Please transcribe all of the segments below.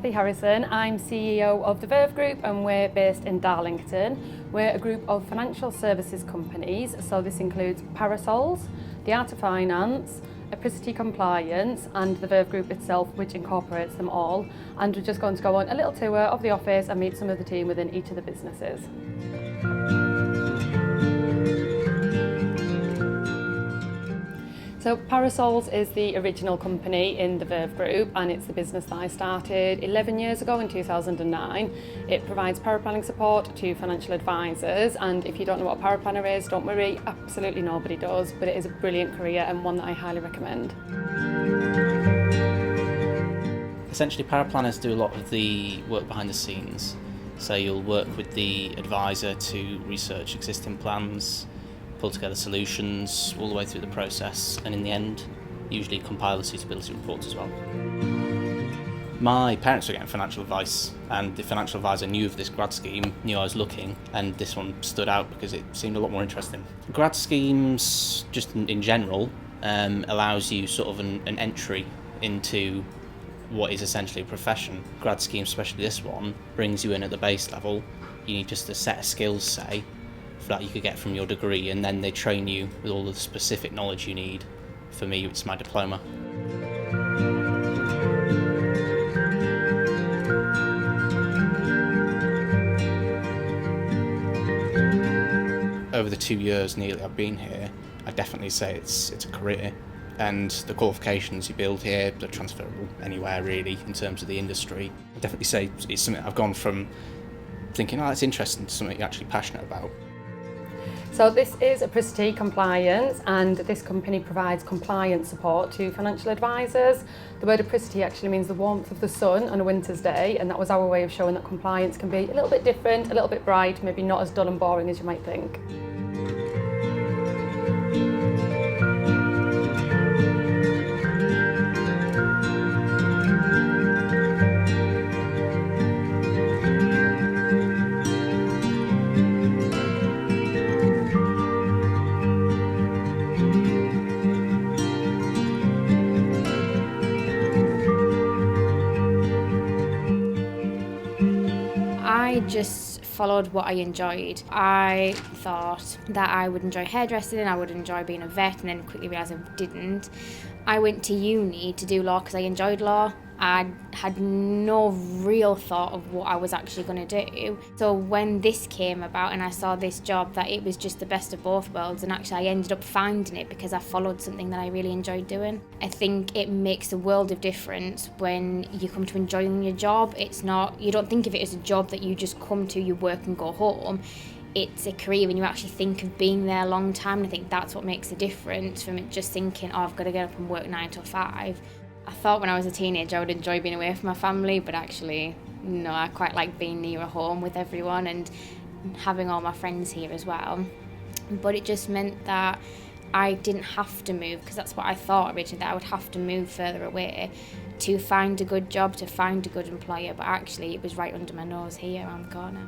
Kathy Harrison. I'm CEO of the Verve Group and we're based in Darlington. We're a group of financial services companies, so this includes Parasols, the Art of Finance, Apricity Compliance and the Verve Group itself, which incorporates them all. And we're just going to go on a little tour of the office and meet some of the team within each of the businesses. So Parasols is the original company in the Verve Group and it's the business that I started 11 years ago in 2009. It provides paraplanning support to financial advisors, and if you don't know what a paraplanner is, don't worry, absolutely nobody does, but it is a brilliant career and one that I highly recommend. Essentially, paraplanners do a lot of the work behind the scenes. So you'll work with the advisor to research existing plans, pull together solutions all the way through the process, and in the end usually compile the suitability reports as well. My parents were getting financial advice and the financial advisor knew of this grad scheme, knew I was looking, and this one stood out because it seemed a lot more interesting. Grad schemes, just in general, allows you sort of an entry into what is essentially a profession. Grad schemes, especially this one, brings you in at the base level. You need just a set of skills, say, that you could get from your degree, and then they train you with all the specific knowledge you need. For me, it's my diploma. Over the 2 years nearly I've been here, I definitely say it's a career, and the qualifications you build here are transferable anywhere really in terms of the industry. I definitely say it's something I've gone from thinking, oh, that's interesting, to something you're actually passionate about. So this is Apricity Compliance, and this company provides compliance support to financial advisors. The word Apricity actually means the warmth of the sun on a winter's day, and that was our way of showing that compliance can be a little bit different, a little bit bright, maybe not as dull and boring as you might think. I just followed what I enjoyed. I thought that I would enjoy hairdressing, I would enjoy being a vet, and then quickly realised I didn't. I went to uni to do law because I enjoyed law. I had no real thought of what I was actually going to do. So when this came about and I saw this job, that it was just the best of both worlds, and actually I ended up finding it because I followed something that I really enjoyed doing. I think it makes a world of difference when you come to enjoying your job. It's not, you don't think of it as a job that you just come to, you work and go home. It's a career when you actually think of being there a long time, and I think that's what makes a difference from it just thinking, oh, I've got to get up and work 9 to 5. I thought when I was a teenager I would enjoy being away from my family, but actually, no, I quite like being near home with everyone and having all my friends here as well. But it just meant that I didn't have to move, because that's what I thought originally, that I would have to move further away to find a good job, to find a good employer, but actually it was right under my nose here around the corner.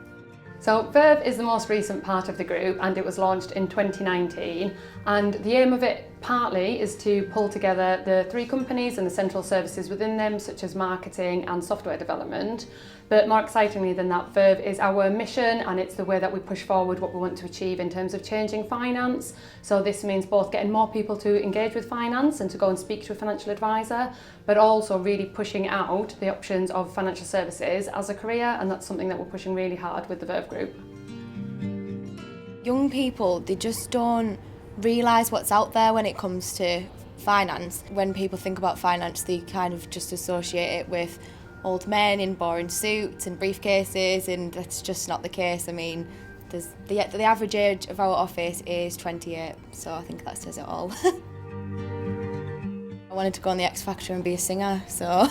So Verve is the most recent part of the group and it was launched in 2019, and the aim of it partly is to pull together the 3 companies and the central services within them, such as marketing and software development. But more excitingly than that, Verve is our mission, and it's the way that we push forward what we want to achieve in terms of changing finance. So this means both getting more people to engage with finance and to go and speak to a financial advisor, but also really pushing out the options of financial services as a career, and that's something that we're pushing really hard with the Verve Group. Young people, they just don't realise what's out there when it comes to finance. When people think about finance, they kind of just associate it with old men in boring suits and briefcases, and that's just not the case. I mean, the average age of our office is 28, so I think that says it all. I wanted to go on the X Factor and be a singer, so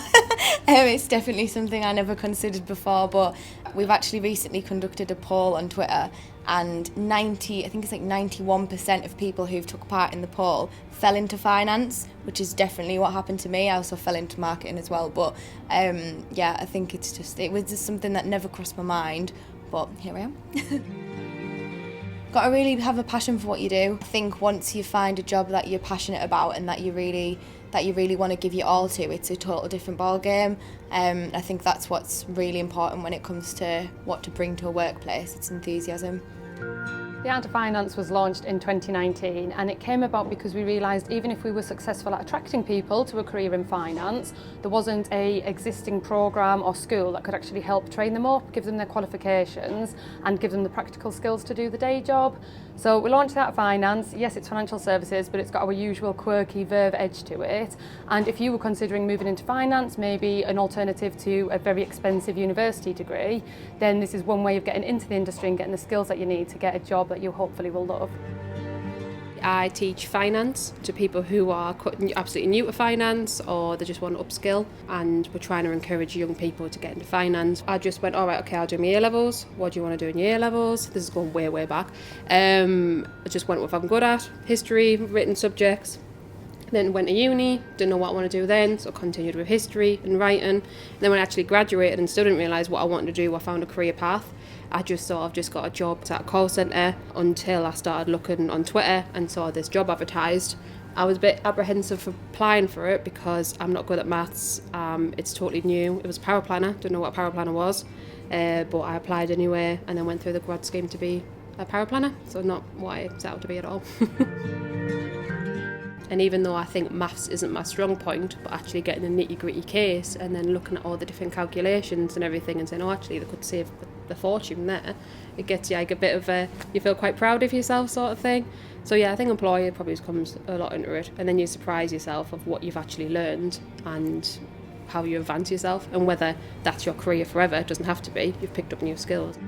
it's definitely something I never considered before, but we've actually recently conducted a poll on Twitter, and 91% of people who've took part in the poll fell into finance, which is definitely what happened to me. I also fell into marketing as well, but yeah, I think it was just something that never crossed my mind, but here I am. got to really have a passion for what you do. I think once you find a job that you're passionate about and that you really want to give your all to, it's a total different ball game. I think that's what's really important when it comes to what to bring to a workplace. It's enthusiasm. The Art of Finance was launched in 2019, and it came about because we realised even if we were successful at attracting people to a career in finance, there wasn't an existing programme or school that could actually help train them up, give them their qualifications and give them the practical skills to do the day job. So we launched the Art of Finance. Yes, it's financial services, but it's got our usual quirky Verve edge to it. And if you were considering moving into finance, maybe an alternative to a very expensive university degree, then this is one way of getting into the industry and getting the skills that you need to get a job that you hopefully will love. I teach finance to people who are absolutely new to finance or they just want to upskill, and we're trying to encourage young people to get into finance. I just went, all right, okay, I'll do my A-levels. What do you want to do in your A-levels? This is going way, way back. I just went with what I'm good at, history, written subjects. Then went to uni, didn't know what I want to do then, so continued with history and writing. And then when I actually graduated and still didn't realise what I wanted to do, I found a career path. I just sort of just got a job at a call centre until I started looking on Twitter and saw this job advertised. I was a bit apprehensive for applying for it because I'm not good at maths. It's totally new. It was a power planner, didn't know what a power planner was, but I applied anyway and then went through the grad scheme to be a power planner, so not what I set out to be at all. And even though I think maths isn't my strong point, but actually getting a nitty-gritty case and then looking at all the different calculations and everything and saying, oh, actually, they could save the fortune there, it gets you like a bit of a, you feel quite proud of yourself sort of thing. So yeah, I think employer probably comes a lot into it. And then you surprise yourself of what you've actually learned and how you advance yourself and whether that's your career forever. It doesn't have to be. You've picked up new skills.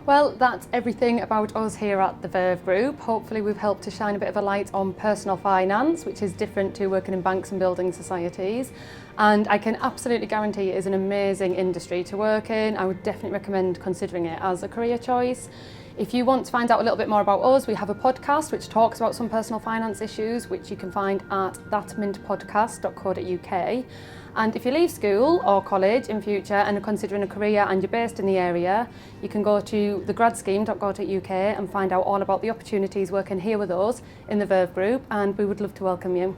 Well, that's everything about us here at the Verve Group. Hopefully we've helped to shine a bit of a light on personal finance, which is different to working in banks and building societies. And I can absolutely guarantee it is an amazing industry to work in. I would definitely recommend considering it as a career choice. If you want to find out a little bit more about us, we have a podcast which talks about some personal finance issues, which you can find at thatmintpodcast.co.uk. And if you leave school or college in future and are considering a career and you're based in the area, you can go to thegradsscheme.co.uk and find out all about the opportunities working here with us in the Verve Group, and we would love to welcome you.